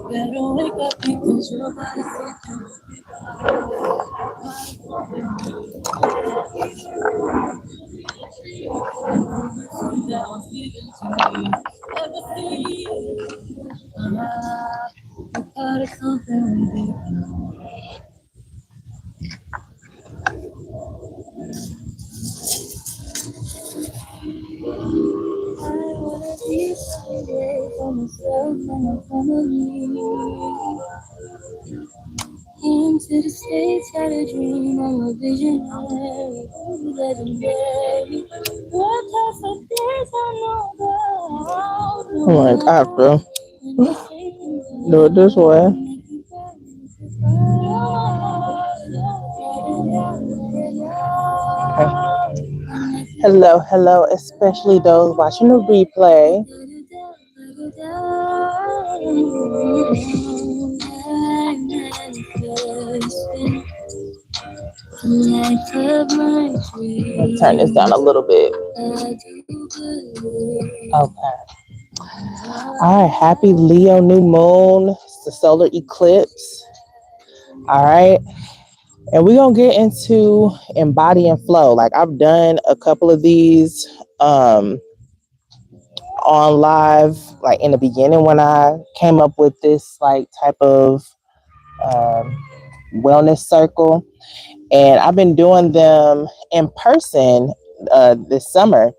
Better wake up because your body's down, feeling to me. Everything, a part of something big. I wanna be someday for myself and my family. Into the states, had a dream, I'm a visionary, legendary. What type of days I know about? Oh my God, bro. Do it this way. Hello, hello, especially those watching the replay. Let's turn this down a little bit. Okay. All right. Happy Leo new moon. It's the solar eclipse. All right. And we're going to get into embody and flow. Like I've done a couple of these on live, like in the beginning when I came up with this like type of wellness circle. And I've been doing them in person this summer.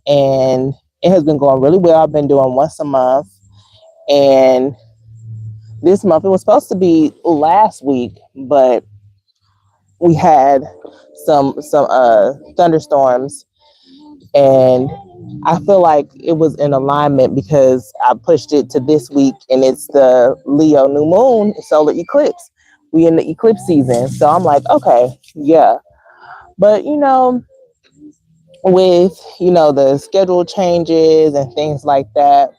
And it has been going really well. I've been doing once a month. And this month, it was supposed to be last week, but we had some thunderstorms. And I feel like it was in alignment because I pushed it to this week and it's the Leo new moon solar eclipse. We in the eclipse season. So I'm like, okay, yeah. But, with, the schedule changes and things like that,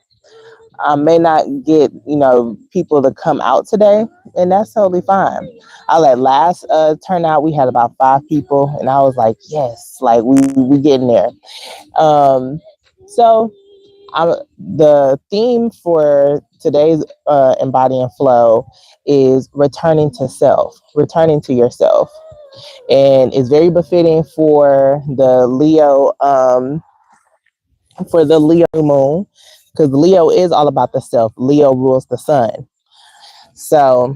I may not get, people to come out today, and that's totally fine. I let last turnout, we had about 5 people, and I was like, yes, like we getting there. So the theme for today's Embody and Flow is returning to self, returning to yourself. And it's very befitting for the Leo moon, because Leo is all about the self. Leo rules the sun. So,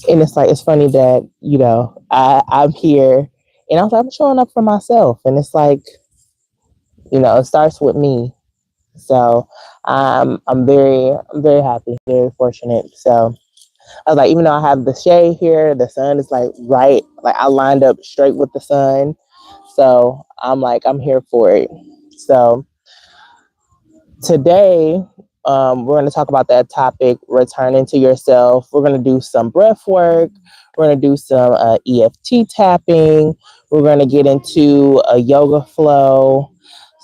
and it's like, it's funny that, I'm here and I was like, I'm showing up for myself. And it's like, it starts with me. So I'm very happy, very fortunate. So I was like, even though I have the shade here, the sun is like right, like I lined up straight with the sun. So I'm like, I'm here for it. So today, we're going to talk about that topic, returning to yourself. We're going to do some breath work. We're going to do some EFT tapping. We're going to get into a yoga flow.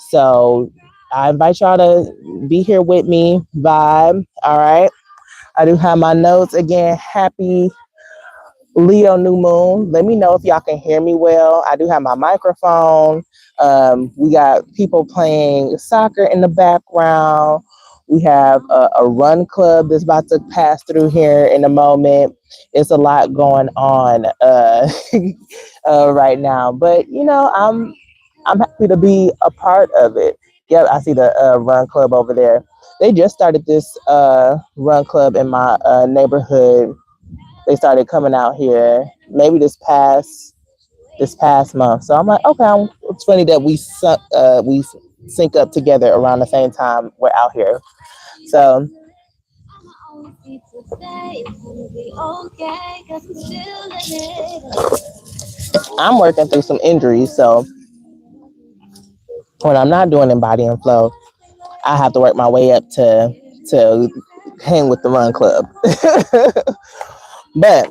So I invite y'all to be here with me, vibe. All right. I do have my notes again. Happy Leo new moon. Let me know if y'all can hear me well. I do have my microphone. We got people playing soccer in the background. We have a run club that's about to pass through here in a moment. It's a lot going on right now, but I'm happy to be a part of it. Yep, I see the run club over there. They just started this run club in my neighborhood. They started coming out here maybe this past month. So I'm like, okay, it's funny that we sync up together around the same time we're out here. So I'm working through some injuries. So when I'm not doing Embody and Flow, I have to work my way up to hang with the run club. But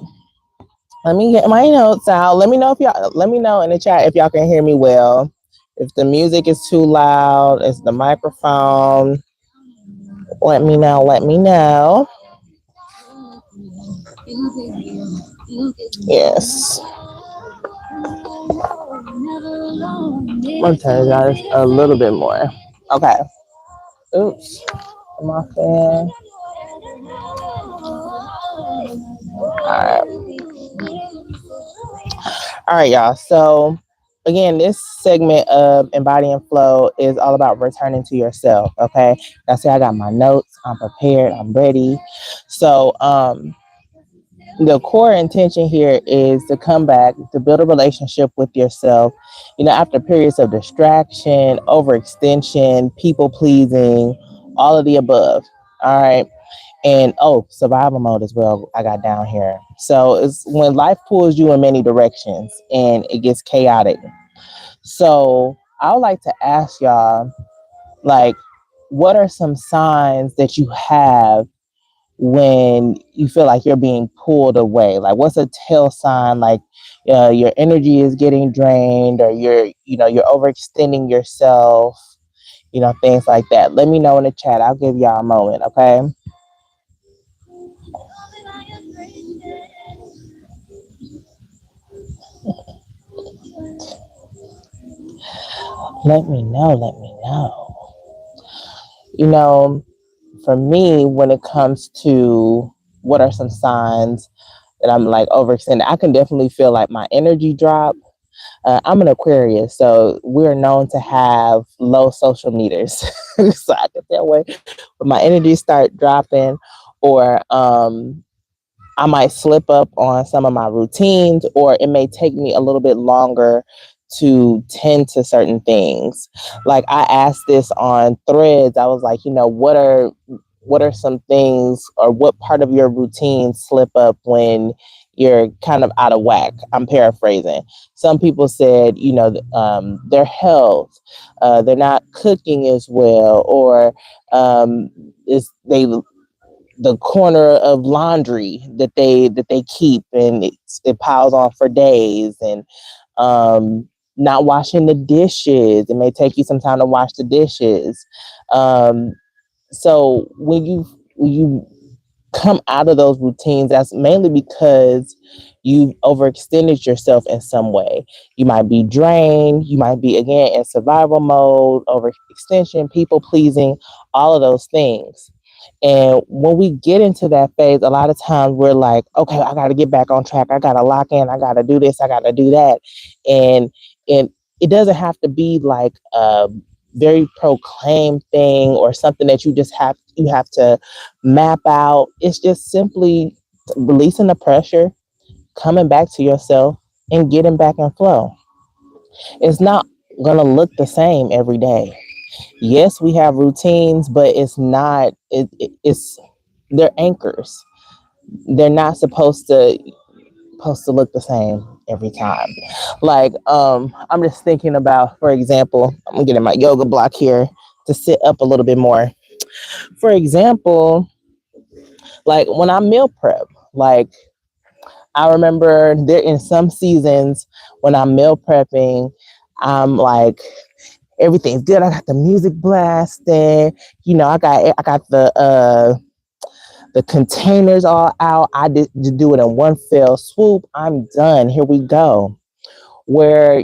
let me get my notes out. Let me know in the chat if y'all can hear me well. If the music is too loud, it's the microphone. Let me know. Yes. I'm turning down a little bit more. Okay. Oops. My fan. All right, y'all. So, again, this segment of Embody and Flow is all about returning to yourself. Okay. I say I got my notes, I'm prepared, I'm ready. So, the core intention here is to come back to build a relationship with yourself, after periods of distraction, overextension, people pleasing, all of the above. All right. And survival mode as well, I got down here. So it's when life pulls you in many directions and it gets chaotic. So I would like to ask y'all, like, what are some signs that you have when you feel like you're being pulled away? Like, what's a tell sign? Like, your energy is getting drained, or you're overextending yourself. Things like that. Let me know in the chat. I'll give y'all a moment. Okay. Let me know. Let me know. You know, for me, when it comes to what are some signs that I'm like overextended, I can definitely feel like my energy drop. I'm an Aquarius, so we're known to have low social meters. So I can tell when my energy start dropping, or I might slip up on some of my routines, or it may take me a little bit longer to tend to certain things. Like, I asked this on Threads. I was like, what are some things, or what part of your routine slip up when you're kind of out of whack? I'm paraphrasing. Some people said, their health, they're not cooking as well, or is they the corner of laundry that they keep, and it piles on for days, and not washing the dishes. It may take you some time to wash the dishes. So when you come out of those routines, that's mainly because you overextended yourself in some way. You might be drained. You might be, again, in survival mode, overextension, people pleasing, all of those things. And when we get into that phase, a lot of times we're like, okay, I got to get back on track. I got to lock in. I got to do this. I got to do that. And it doesn't have to be like a very proclaimed thing, or something that you have to map out. It's just simply releasing the pressure, coming back to yourself, and getting back in flow. It's not gonna look the same every day. Yes, we have routines, but it's not. It's they're anchors. They're not supposed to look the same every time. Like, I'm just thinking about, for example, I'm getting my yoga block here to sit up a little bit more. For example, like when I meal prep, like, I remember there in some seasons when I'm meal prepping, I'm like, everything's good. I got the music blasting. I got the containers all out. I did do it in one fell swoop. I'm done. Here we go. Where,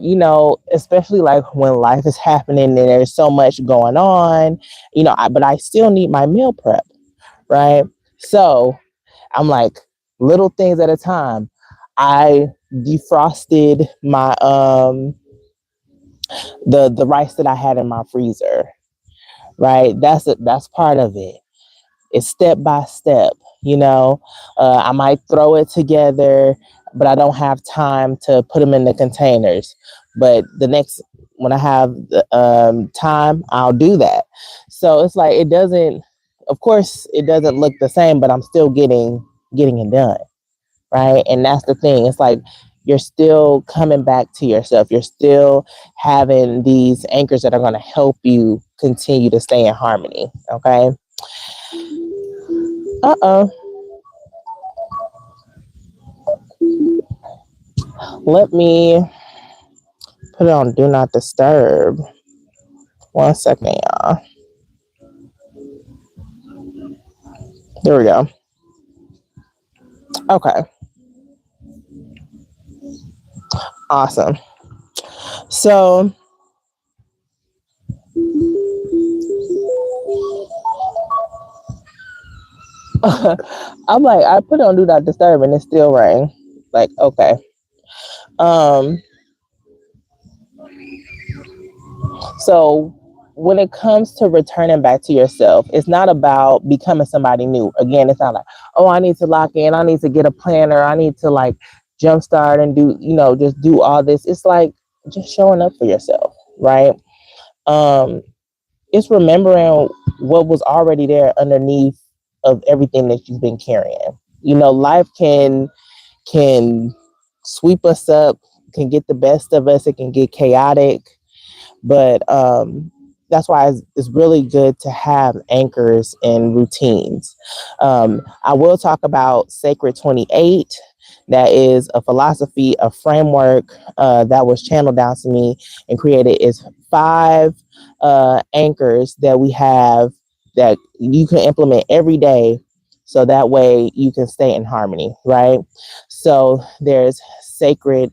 especially like when life is happening and there's so much going on, but I still need my meal prep, right? So I'm like, little things at a time. I defrosted my the rice that I had in my freezer, right? That's part of it. It's step by step. I might throw it together, but I don't have time to put them in the containers. But when I have the time, I'll do that. So it's like, it doesn't. Of course, it doesn't look the same, but I'm still getting it done, right? And that's the thing. It's like you're still coming back to yourself. You're still having these anchors that are going to help you continue to stay in harmony. Okay. Uh-oh. Let me put it on Do Not Disturb. 1 second, y'all. There we go. Okay. Awesome. So, I'm like, I put on do not disturb and it still rang. Like, okay. Um, so when it comes to returning back to yourself, it's not about becoming somebody new. Again, it's not like, oh, I need to lock in, I need to get a planner, I need to like jumpstart and do, just do all this. It's like just showing up for yourself, right? Um, it's remembering what was already there underneath of everything that you've been carrying. Life can sweep us up, can get the best of us, it can get chaotic, but that's why it's really good to have anchors and routines. I will talk about Sacred 28. That is a philosophy, a framework that was channeled down to me and created. Is five anchors that we have that you can implement every day, so that way you can stay in harmony, right? So there's sacred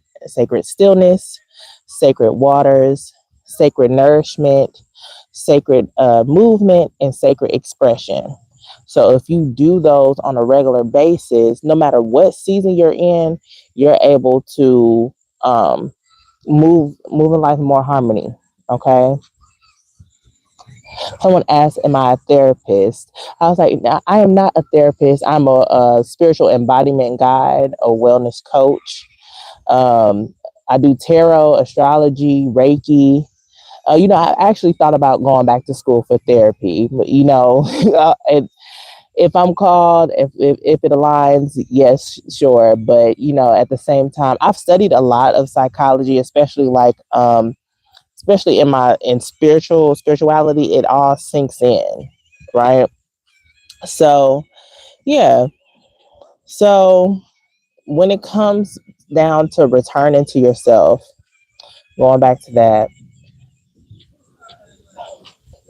stillness, sacred waters, sacred nourishment, sacred movement, and sacred expression. So if you do those on a regular basis, no matter what season you're in, you're able to move in life in more harmony. Okay. Someone asked, "Am I a therapist?" I was like, "No, I am not a therapist. I'm a spiritual embodiment guide, a wellness coach. I do tarot, astrology, Reiki. I actually thought about going back to school for therapy, but if I'm called, if it aligns, yes, sure. But at the same time, I've studied a lot of psychology, especially in spirituality. It all sinks in, right? So yeah. So when it comes down to returning to yourself, going back to that,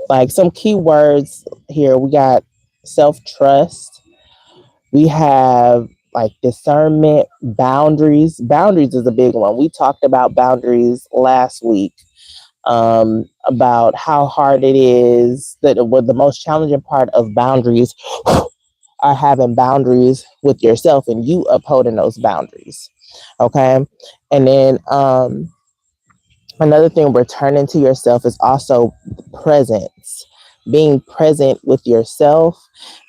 like some key words here, we got self-trust, we have like discernment, boundaries. Boundaries is a big one. We talked about boundaries last week, about how hard it is, that what the most challenging part of boundaries are having boundaries with yourself and you upholding those boundaries. Okay. And then another thing, returning to yourself, is also presence. Being present with yourself,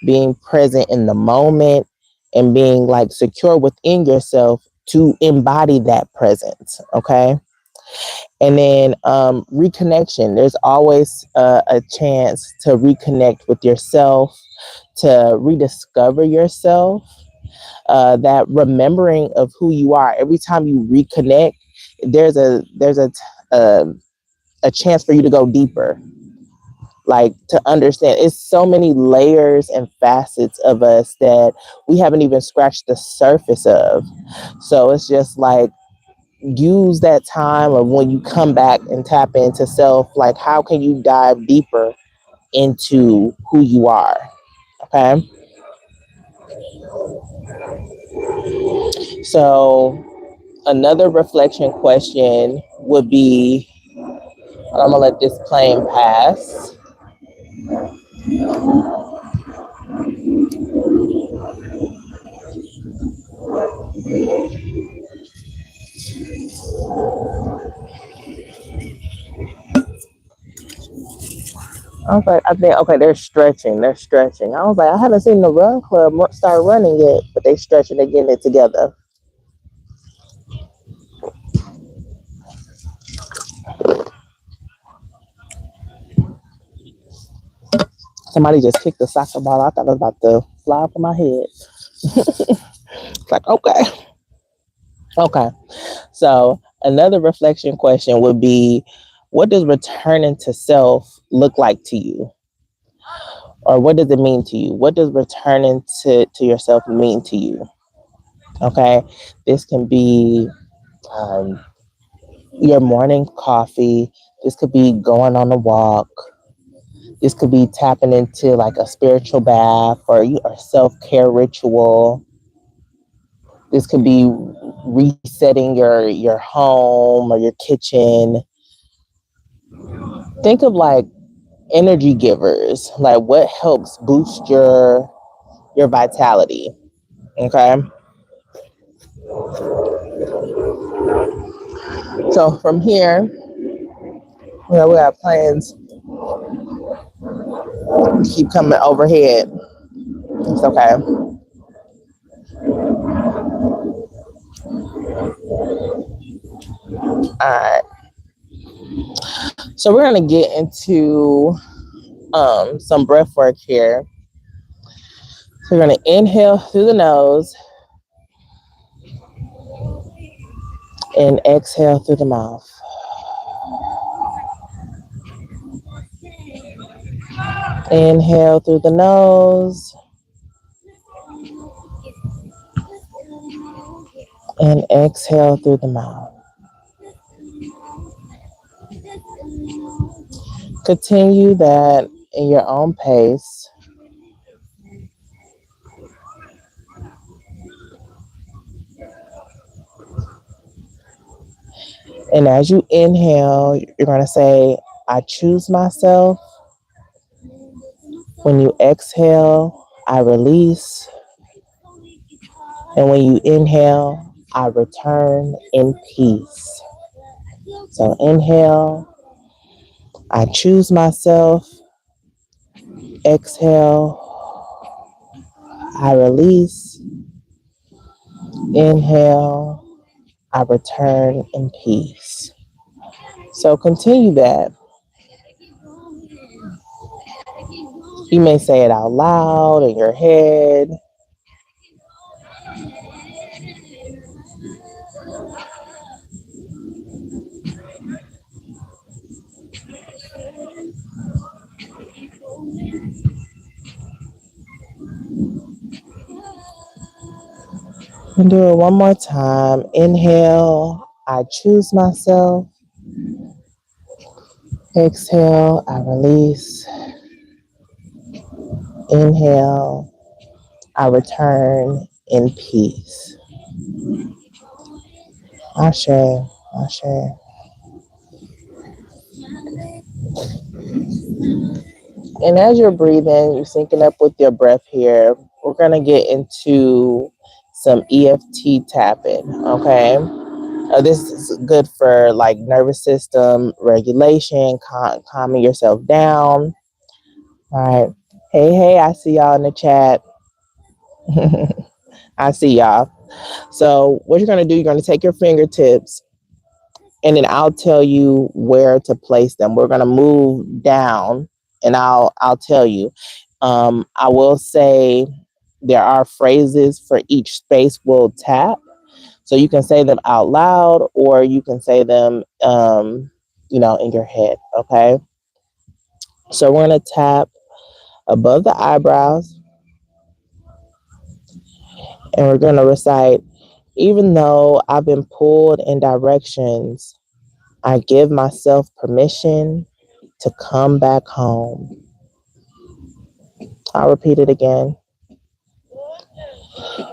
being present in the moment, and being like secure within yourself to embody that presence. Okay. And then reconnection. There's always a chance to reconnect with yourself, to rediscover yourself. That remembering of who you are. Every time you reconnect, there's a chance for you to go deeper, like to understand. It's so many layers and facets of us that we haven't even scratched the surface of. So it's just like, use that time of when you come back and tap into self, like how can you dive deeper into who you are. Okay. So another reflection question would be, I'm gonna let this plane pass. I was like, I think, okay, they're stretching. They're stretching. I was like, I haven't seen the run club start running yet, but they stretching, they're getting it together. Somebody just kicked the soccer ball. I thought it was about to fly off of my head. It's like, okay. Okay. So another reflection question would be, what does returning to self look like to you? Or what does it mean to you? What does returning to yourself mean to you? Okay. This can be um, your morning coffee. This could be going on a walk. This could be tapping into like a spiritual bath or a self-care ritual. This could be resetting your home or your kitchen. Think of like energy givers, like what helps boost your vitality. Okay. So from here, we have plans to keep coming overhead. It's okay. All right. So we're gonna get into some breath work here. So we're gonna inhale through the nose and exhale through the mouth. Inhale through the nose and exhale through the mouth. Continue that in your own pace. And as you inhale, you're going to say, I choose myself. When you exhale, I release. And when you inhale, I return in peace. So inhale, I choose myself. Exhale, I release. Inhale, I return in peace. So continue that. You may say it out loud in your head. And do it one more time. Inhale, I choose myself. Exhale, I release. Inhale, I return in peace. Ashe, Ashe. And as you're breathing, you're syncing up with your breath here. We're going to get into some EFT tapping, okay? This is good for like nervous system regulation, calming yourself down. All right. Hey, I see y'all in the chat. I see y'all. So what you're going to do, you're going to take your fingertips and then I'll tell you where to place them. We're going to move down and I'll tell you. I will say there are phrases for each space we'll tap. So you can say them out loud or you can say them, in your head. Okay. So we're going to tap above the eyebrows and we're going to recite, even though I've been pulled in directions, I give myself permission to come back home. I'll repeat it again.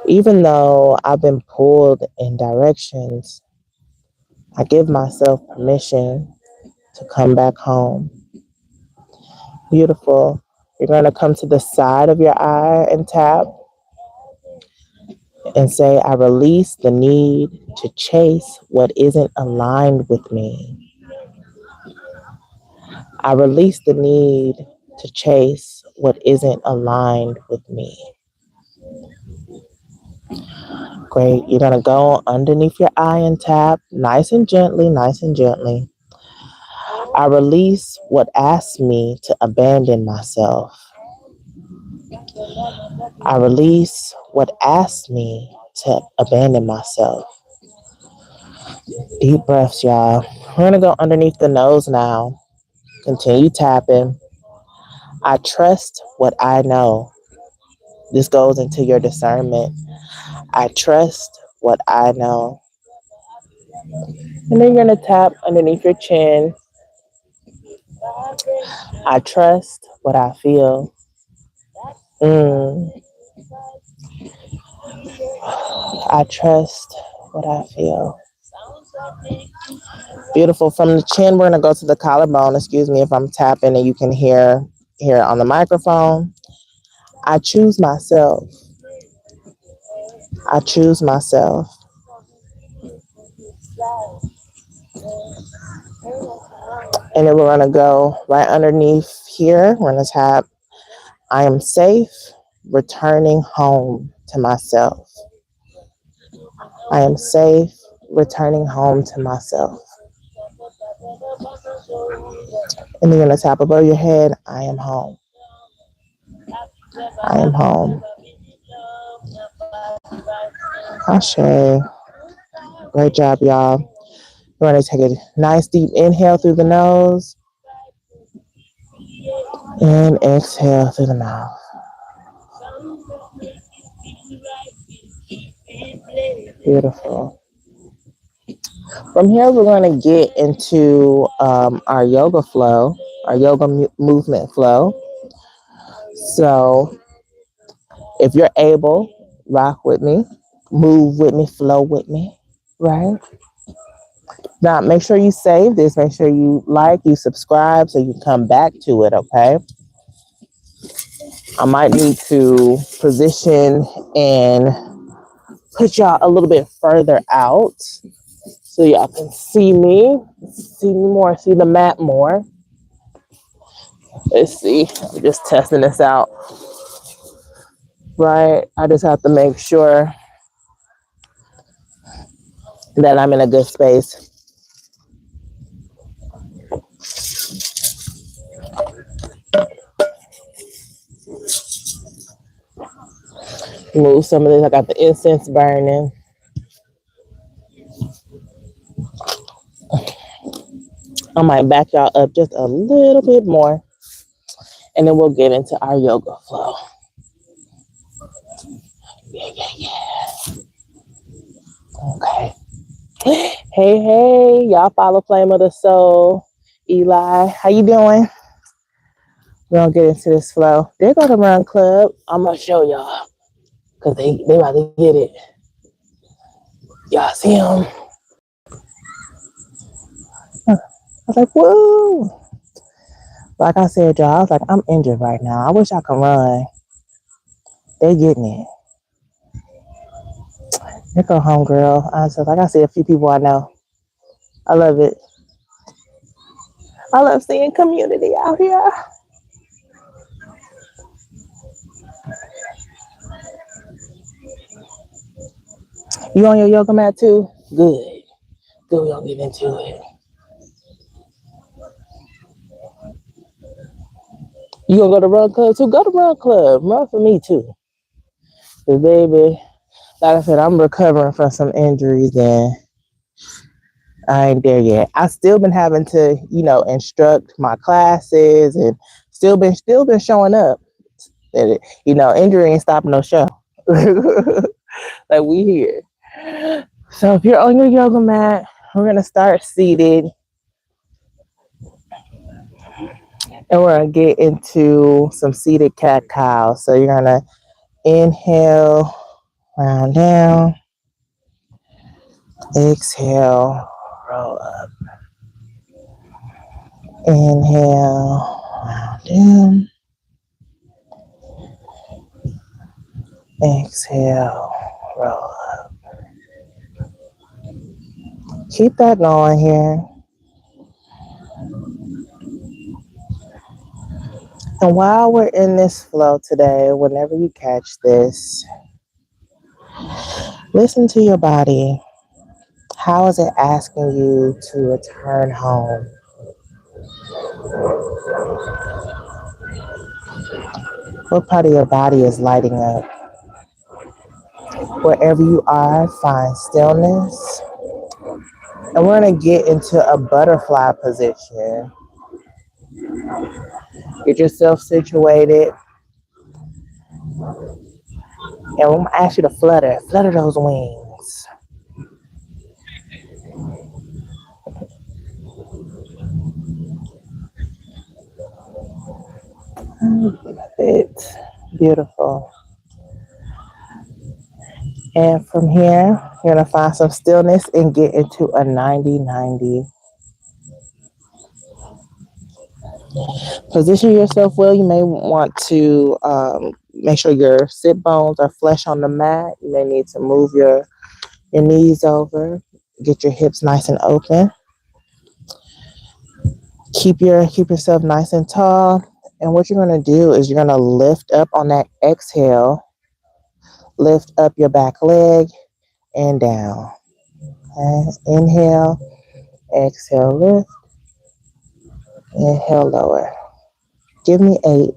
Even though I've been pulled in directions, I give myself permission to come back home. Beautiful. You're going to come to the side of your eye and tap and say, I release the need to chase what isn't aligned with me. I release the need to chase what isn't aligned with me. Great. You're going to go underneath your eye and tap nice and gently, nice and gently. I release what asks me to abandon myself. I release what asks me to abandon myself. Deep breaths, y'all. We're going to go underneath the nose now. Continue tapping. I trust what I know. This goes into your discernment. I trust what I know. And then you're going to tap underneath your chin. I trust what I feel. I trust what I feel. Beautiful. From the chin, we're going to go to the collarbone. Excuse me if I'm tapping and you can hear on the microphone. I choose myself. I choose myself. And then we're going to go right underneath here. We're going to tap, I am safe, returning home to myself. I am safe, returning home to myself. And then you're going to tap above your head, I am home. I am home. Ashe. Great job, y'all. We're going to take a nice deep inhale through the nose and exhale through the mouth. Beautiful. From here, we're going to get into our yoga flow, our yoga movement flow. So if you're able, rock with me, move with me, flow with me, right? Now, make sure you save this. Make sure you like, you subscribe so you come back to it, okay? I might need to position and put y'all a little bit further out so y'all can see me more, see the map more. Let's see. I'm just testing this out. Right? I just have to make sure that I'm in a good space. Move some of this. I got the incense burning. I might back y'all up just a little bit more. And then we'll get into our yoga flow. Yeah. Okay. Hey. Y'all follow Flame of the Soul. Eli, how you doing? We're going to get into this flow. There go the Run Club. I'm going to show y'all. Because they about to get it. Y'all see them? I was like, woo. Like I said, y'all, I was like, I'm injured right now. I wish I could run. They getting it. They go home, girl. I was like, I see a few people I know. I love it. I love seeing community out here. You on your yoga mat too? Good. We're going to get into it. You going to go to Run Club too? Go to Run Club. Run for me too. Because, baby, like I said, I'm recovering from some injuries and I ain't there yet. I still been having to, instruct my classes and still been showing up. And, injury ain't stopping no show. Like we here. So if you're on your yoga mat, we're gonna start seated, and we're gonna get into some seated cat cow. So you're gonna inhale, round down, exhale, roll up. Inhale, round down. Exhale, roll up. Keep that going here. And while we're in this flow today, whenever you catch this, listen to your body. How is it asking you to return home? What part of your body is lighting up? Wherever you are, find stillness. And we're going to get into a butterfly position. Get yourself situated. And I'm going to ask you to flutter those wings. It's beautiful. And from here, you're going to find some stillness and get into a 90-90. Position yourself well. You may want to make sure your sit bones are flush on the mat. You may need to move your knees over, get your hips nice and open. Keep yourself nice and tall. And what you're going to do is you're going to lift up on that exhale, lift up your back leg and down. Okay? Inhale, exhale, lift, inhale, lower. Give me 8.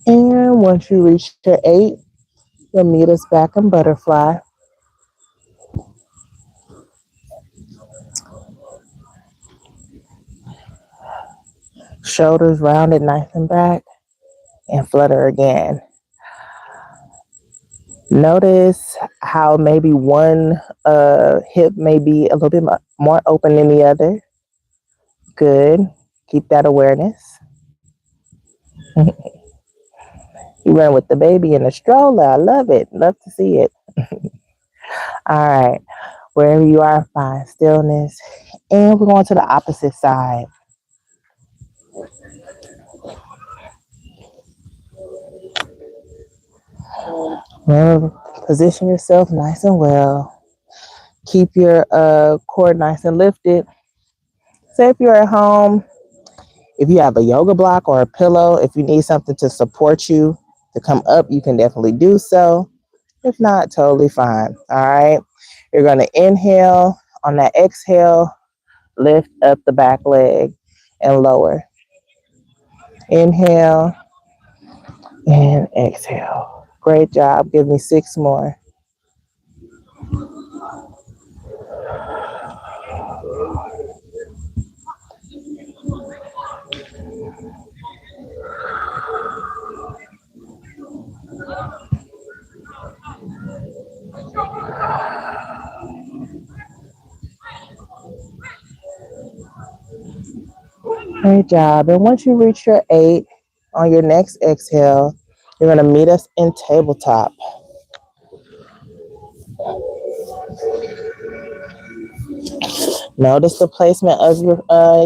And once you reach your 8, you'll meet us back in butterfly. Shoulders rounded nice and back and flutter again. Notice how maybe one hip may be a little bit more open than the other. Good. Keep that awareness. You run with the baby in the stroller. I love it. Love to see it. All right. Wherever you are, find stillness. And we're going to the opposite side. Remember, position yourself nice and well. Keep your core nice and lifted. Say if you're at home, if you have a yoga block or a pillow, if you need something to support you to come up, you can definitely do so. If not, totally fine. All right. You're going to inhale. On that exhale, lift up the back leg and lower. Inhale and exhale. Great job. Give me 6 more. Great job. And once you reach your 8, on your next exhale, you're going to meet us in tabletop. Notice the placement of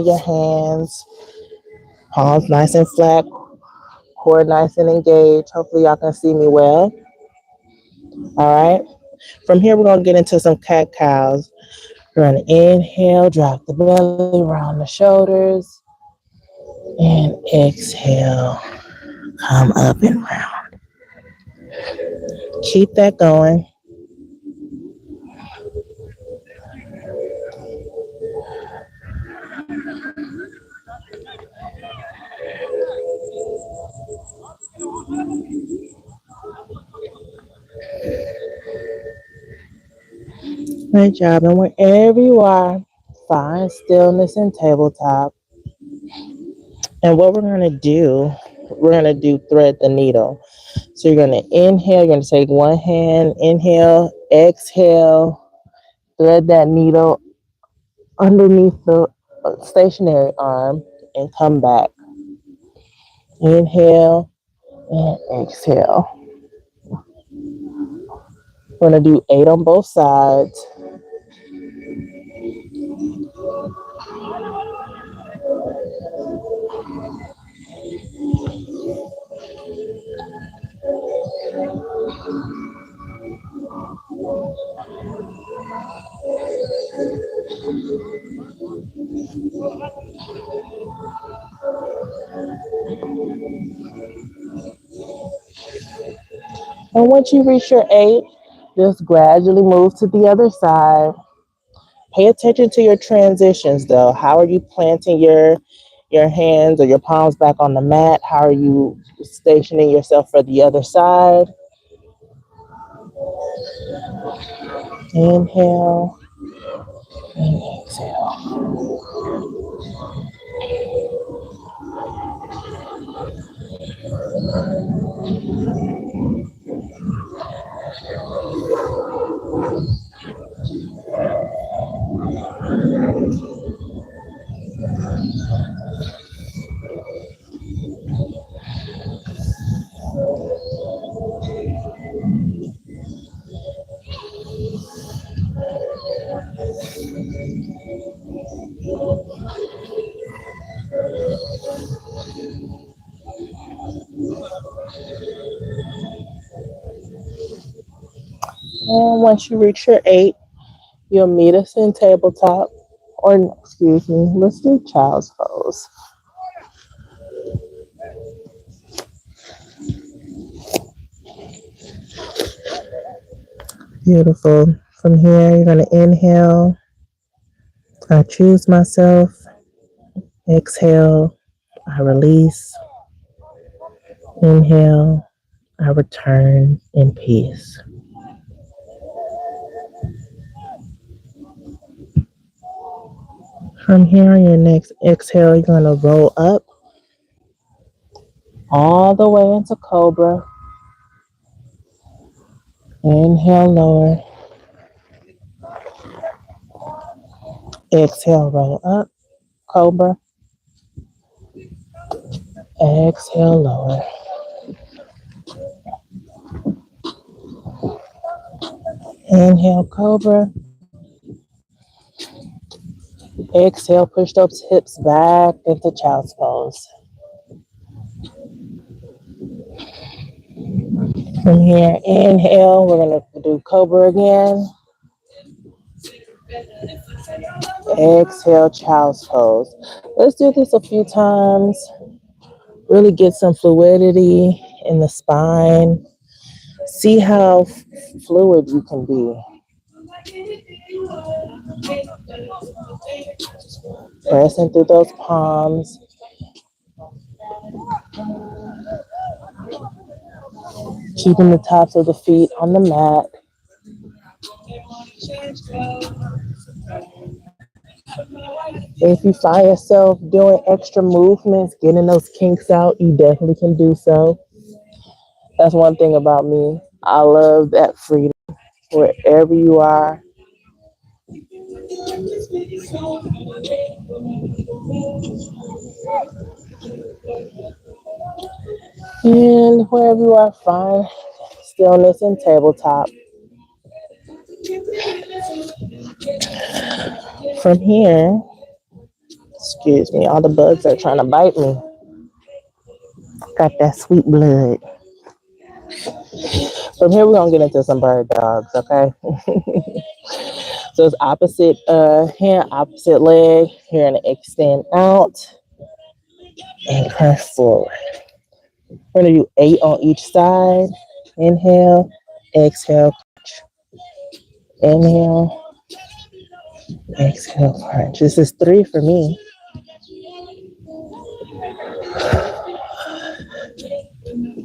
your hands. Palms nice and flat, core nice and engaged. Hopefully y'all can see me well. All right. From here, we're going to get into some cat cows. We're going to inhale, drop the belly, round the shoulders. And exhale, come up and round. Keep that going. Great job. And wherever you are, find stillness and tabletop. And what we're going to do thread the needle. So you're going to inhale, you're going to take one hand, inhale, exhale, thread that needle underneath the stationary arm and come back. Inhale and exhale. We're going to do 8 on both sides. And once you reach your 8, just gradually move to the other side. Pay attention to your transitions though. How are you planting your hands or your palms back on the mat? How are you stationing yourself for the other side? Inhale and exhale. And once you reach your 8, you'll meet us in tabletop. Or, excuse me, let's do child's pose. Beautiful. From here, you're going to inhale. I choose myself. Exhale. I release. Inhale. I return in peace. From here, on your next exhale, you're going to roll up all the way into cobra. Inhale, lower. Exhale, roll up, cobra. Exhale, lower. Inhale, cobra. Exhale, push those hips back into child's pose. From here, inhale, we're going to do cobra again. Exhale, child's pose. Let's do this a few times. Really get some fluidity in the spine. See how fluid you can be. Pressing through those palms. Keeping the tops of the feet on the mat. If you find yourself doing extra movements, getting those kinks out, you definitely can do so. That's one thing about me. I love that freedom wherever you are. And wherever you are, find stillness and tabletop. From here, excuse me, all the bugs are trying to bite me. Got that sweet blood. From here, we're going to get into some bird dogs, okay? So it's opposite hand, opposite leg. You're going to extend out and crunch forward. We're going to do 8 on each side. Inhale, exhale, crunch. Inhale, exhale, crunch. This is 3 for me.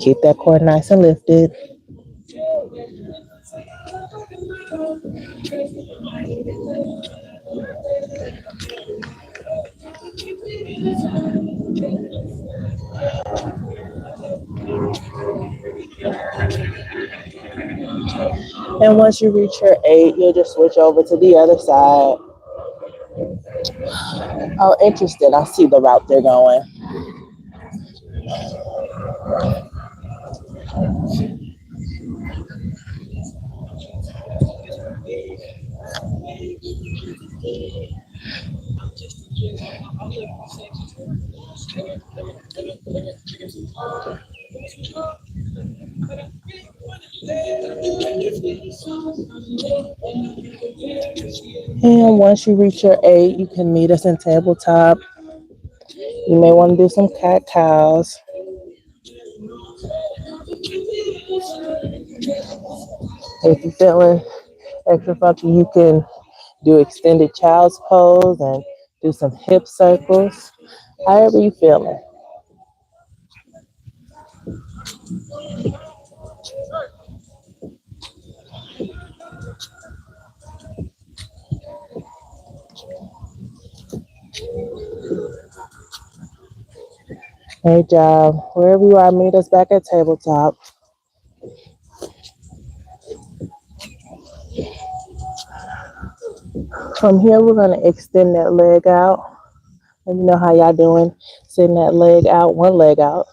Keep that core nice and lifted. And once you reach your 8, you'll just switch over to the other side. Oh, interesting. I see the route they're going. And once you reach your 8, you can meet us in tabletop. You may want to do some cat cows. If you're feeling extra funky, you can do extended child's pose and do some hip circles. However you feeling. Great job. Wherever you are, meet us back at tabletop. From here, we're going to extend that leg out. Let me know how y'all doing. Send that leg out, one leg out.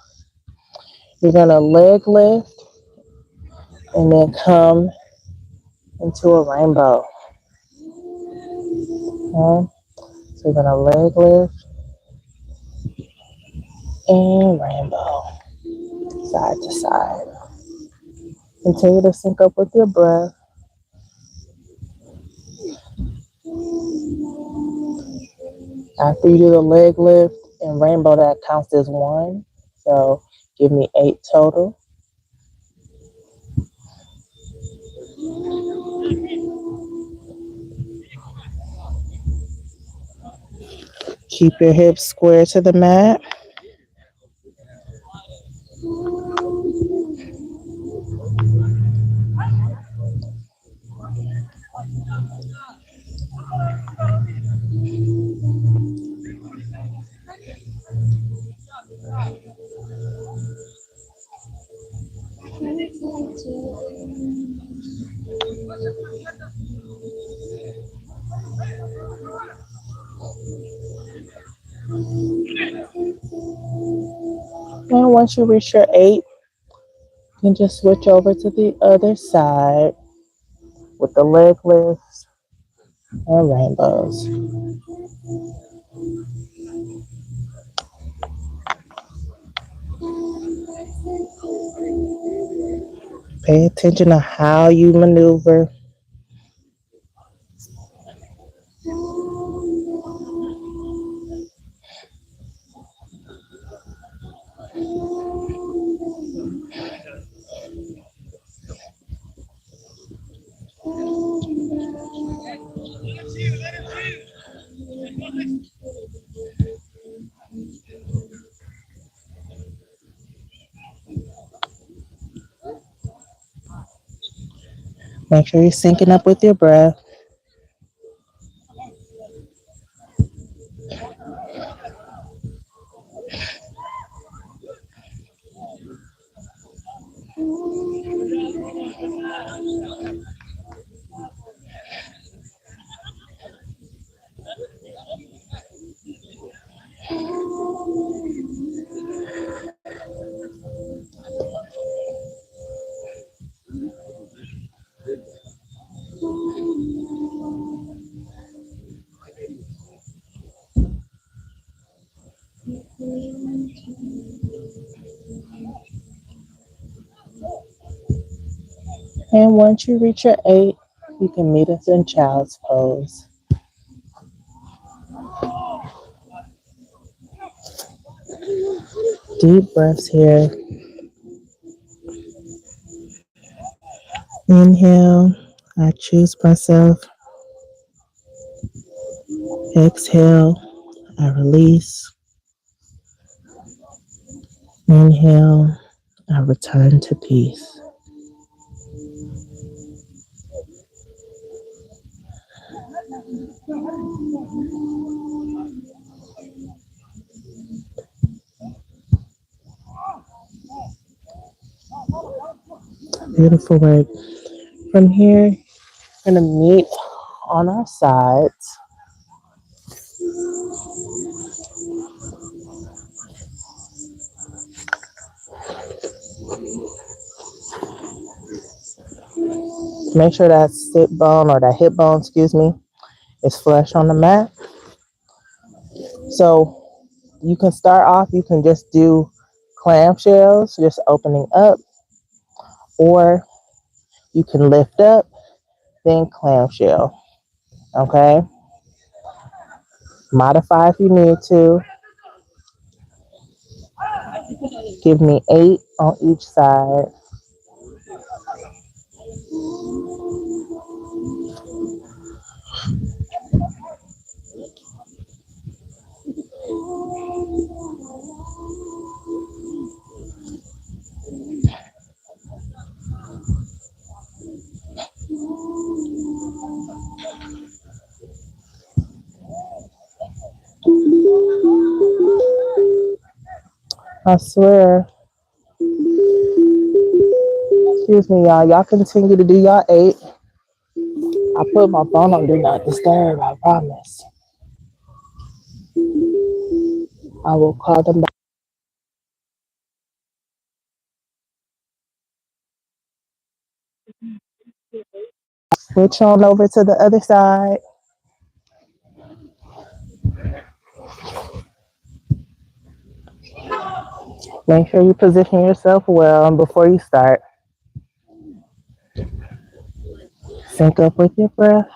You're going to leg lift and then come into a rainbow. Okay? So you're going to leg lift and rainbow, side to side. Continue to sync up with your breath. After you do the leg lift and rainbow, that counts as one. So give me 8 total. Keep your hips square to the mat. And once you reach your 8, you can just switch over to the other side with the leg lifts and rainbows. Pay attention to how you maneuver. Make sure you're syncing up with your breath. And once you reach your 8, you can meet us in child's pose. Deep breaths here. Inhale, I choose myself. Exhale, I release. Inhale, I return to peace. Beautiful work. From here, we're going to meet on our sides. Make sure that sit bone or that hip bone, is flush on the mat. So you can start off, you can just do clamshells, just opening up, or you can lift up, then clamshell. Okay? Modify if you need to. Give me 8 on each side. I swear. Excuse me, y'all. Y'all continue to do y'all 8. I put my phone on Do Not Disturb. I Promise. I will call them back. Switch on over to the other side. Make sure you position yourself well before you start. Sync up with your breath.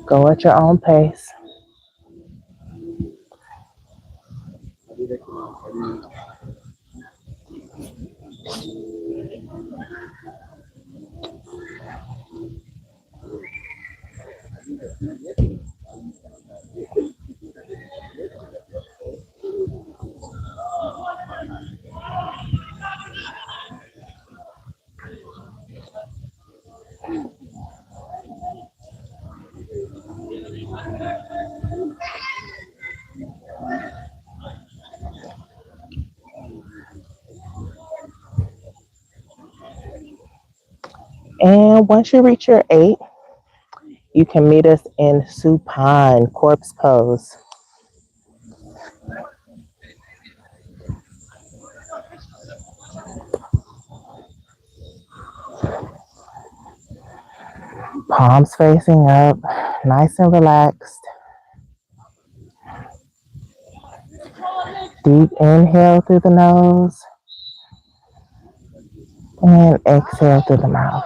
Go at your own pace. And once you reach your 8, you can meet us in supine corpse pose. Palms facing up, nice and relaxed. Deep inhale through the nose and exhale through the mouth.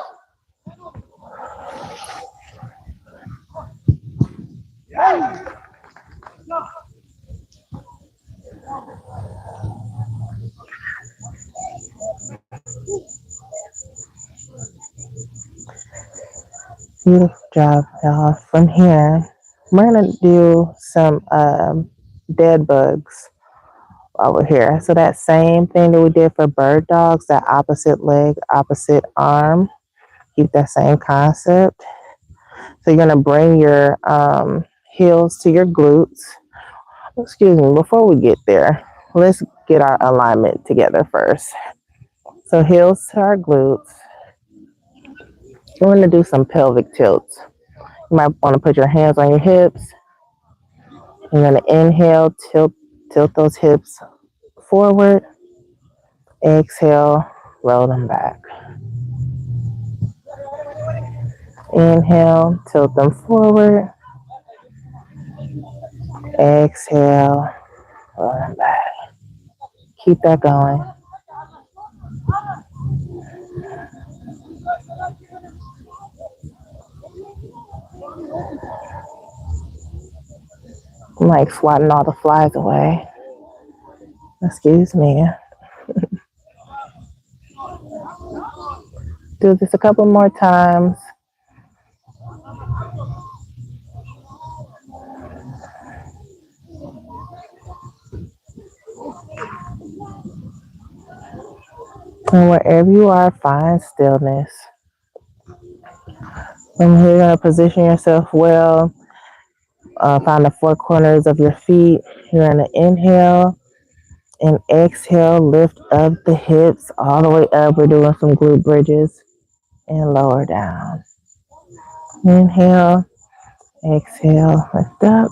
Beautiful job, y'all. From here, we're going to do some dead bugs over here. So that same thing that we did for bird dogs, that opposite leg, opposite arm, keep that same concept. So you're going to bring your heels to your glutes. Excuse me, before we get there, let's get our alignment together first. So heels to our glutes. We're going to do some pelvic tilts. You might want to put your hands on your hips. You're going to inhale, tilt those hips forward. Exhale, roll them back. Inhale, tilt them forward. Exhale, roll them back. Keep that going. I'm like swatting all the flies away. Excuse me. Do this a couple more times. And wherever you are, find stillness. From here, you're going to position yourself well. Find the four corners of your feet. You're going to inhale and exhale. Lift up the hips all the way up. We're doing some glute bridges. And lower down. Inhale. Exhale. Lift up.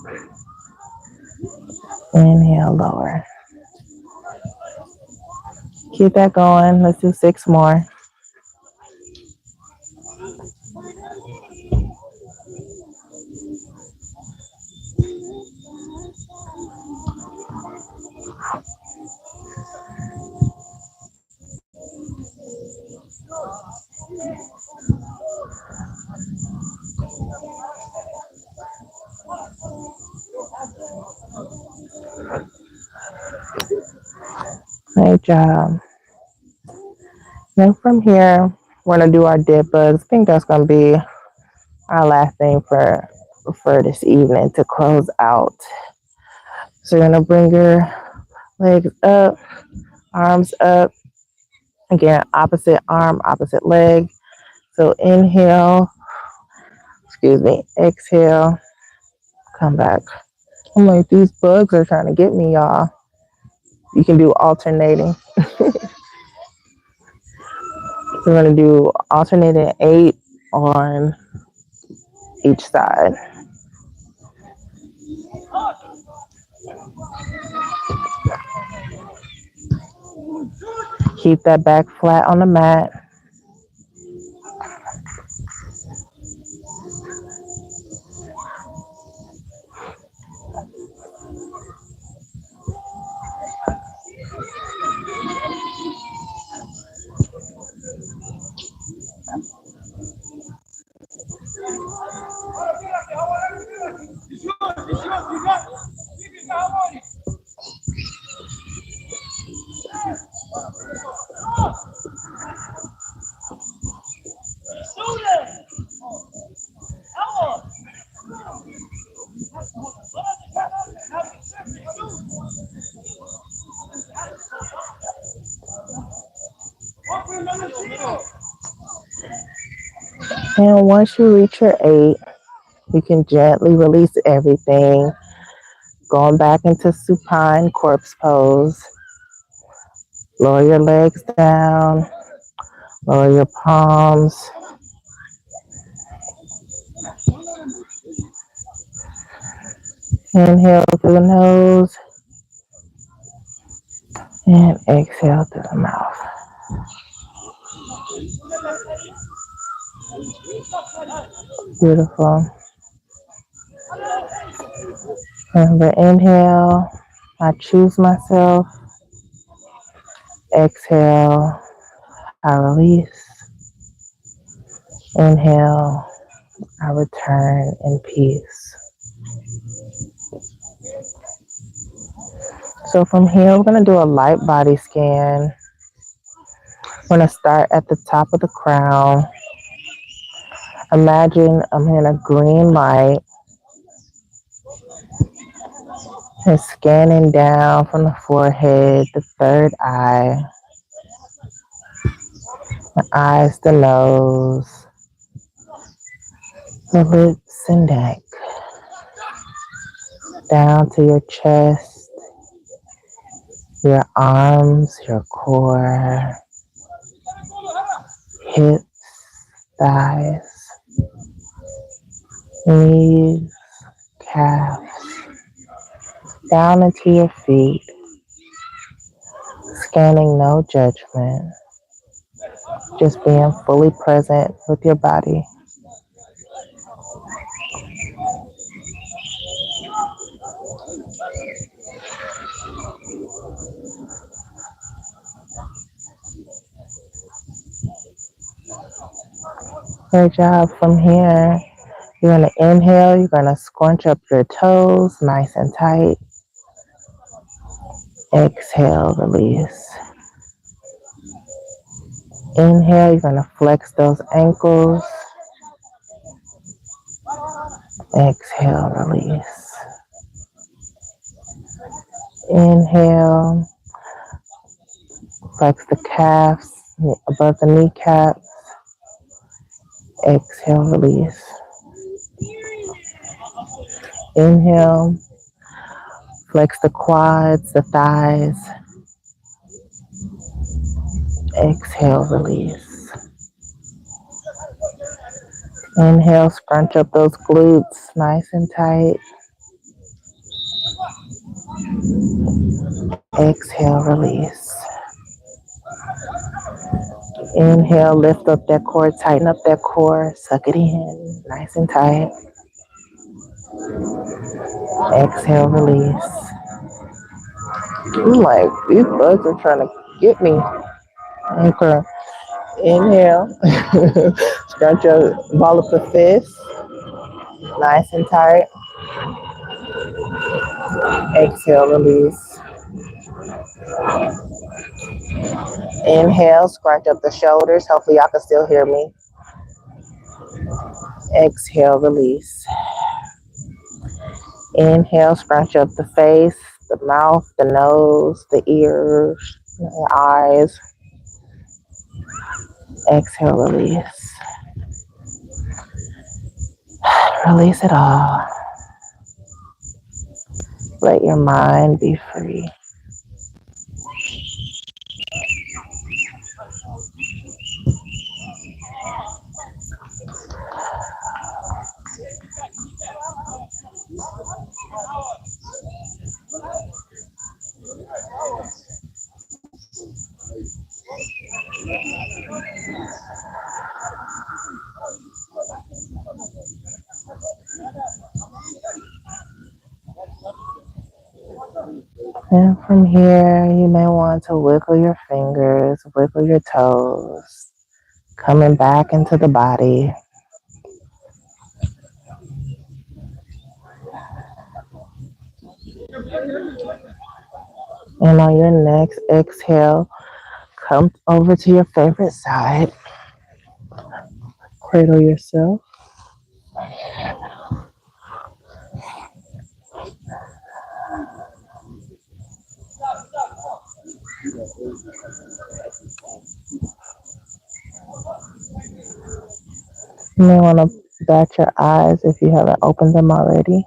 Inhale. Lower. Keep that going. Let's do 6 more. Great job. Then from here, we're going to do our dead bugs. I think that's going to be our last thing for this evening to close out. So you're going to bring your legs up, arms up. Again, opposite arm, opposite leg. So inhale, exhale, come back. I'm like, these bugs are trying to get me, y'all. You can do alternating. We're going to do alternating 8 on each side. Keep that back flat on the mat. And once you reach your 8, you can gently release everything, going back into supine corpse pose. Lower your legs down, lower your palms. Inhale through the nose and exhale through the mouth. Beautiful. Remember, inhale, I choose myself. Exhale, I release. Inhale, I return in peace. So from here, we're going to do a light body scan. We're going to start at the top of the crown. Imagine I'm in a green light and scanning down from the forehead, the third eye, the eyes, the nose, the lips and neck, down to your chest, your arms, your core, hips, thighs, knees, calves, down into your feet, scanning no judgment, just being fully present with your body. Great job. From here, you're going to inhale, you're going to scrunch up your toes nice and tight. Exhale, release. Inhale, you're going to flex those ankles. Exhale, release. Inhale, flex the calves above the kneecaps. Exhale, release. Inhale, flex the quads, the thighs. Exhale, release. Inhale, scrunch up those glutes nice and tight. Exhale, release. Inhale, lift up that core, tighten up that core, suck it in nice and tight. Exhale, release. I'm like, these bugs are trying to get me. Okay. Inhale. Scrunch your ball up the fist. Nice and tight. Exhale, release. Inhale, scrunch up the shoulders. Hopefully y'all can still hear me. Exhale, release. Inhale, scrunch up the face, the mouth, the nose, the ears, the eyes. Exhale, release. Release it all. Let your mind be free. And from here, you may want to wiggle your fingers, wiggle your toes, coming back into the body. And on your next exhale, come over to your favorite side. Cradle yourself. You may want to bat your eyes if you haven't opened them already.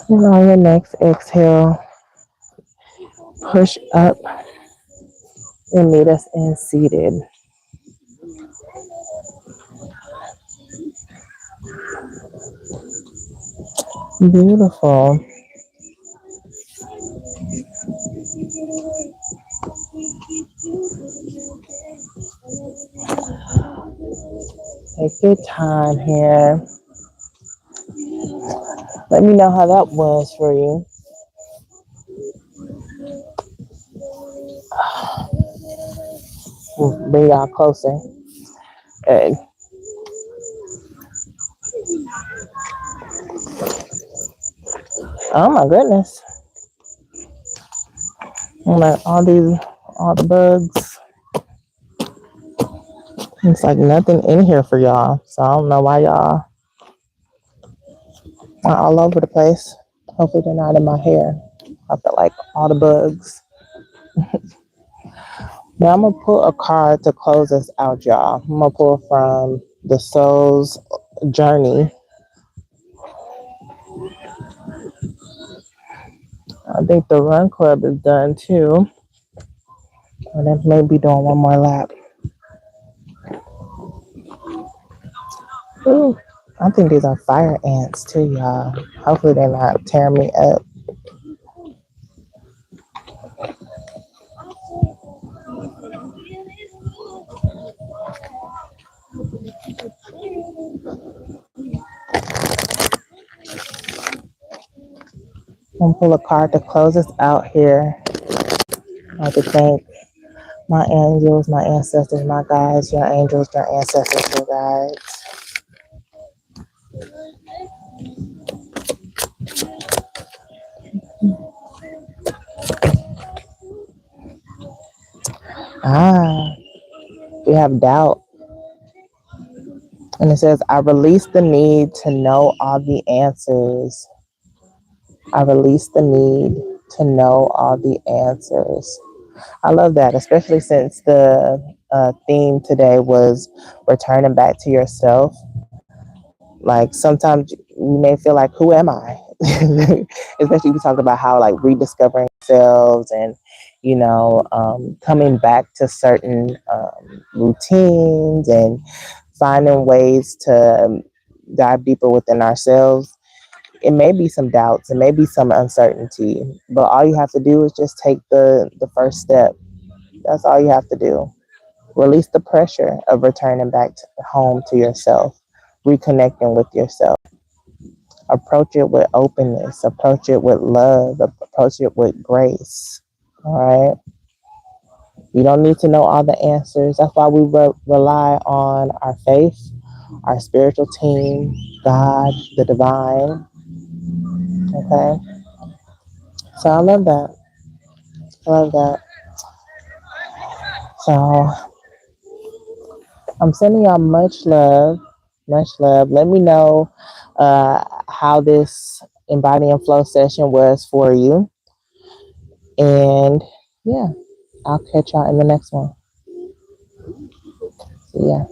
And on your next exhale, push up and meet us in seated. Beautiful. Take your time here. Let me know how that was for you. Bring y'all closer. Good. Oh my goodness. I'm like all the bugs. It's like nothing in here for y'all. So I don't know why y'all are all over the place. Hopefully they're not in my hair. I feel like all the bugs. Now I'm gonna pull a card to close us out, y'all. I'm gonna pull from the Soul's Journey. I think the Run Club is done too. And then maybe doing one more lap. Ooh, I think these are fire ants too, y'all. Hopefully they're not tearing me up. I'm gonna pull a card to close us out here. I'd like to thank my angels, my ancestors, my guides, your angels, your ancestors, your guides. Ah, we have doubt. And it says, I release the need to know all the answers. I release the need to know all the answers. I love that, especially since the theme today was returning back to yourself. Like sometimes you may feel like, who am I? Especially we talked about how like rediscovering ourselves and, coming back to certain routines and finding ways to dive deeper within ourselves. It may be some doubts, it may be some uncertainty, but all you have to do is just take the first step. That's all you have to do. Release the pressure of returning back to home to yourself, reconnecting with yourself. Approach it with openness, approach it with love, approach it with grace. All right. You don't need to know all the answers. That's why we rely on our faith, our spiritual team, God, the divine. Okay. So I love that. I love that. So I'm sending y'all much love. Much love. Let me know how this Embody and Flow session was for you. And yeah, I'll catch y'all in the next one. See ya.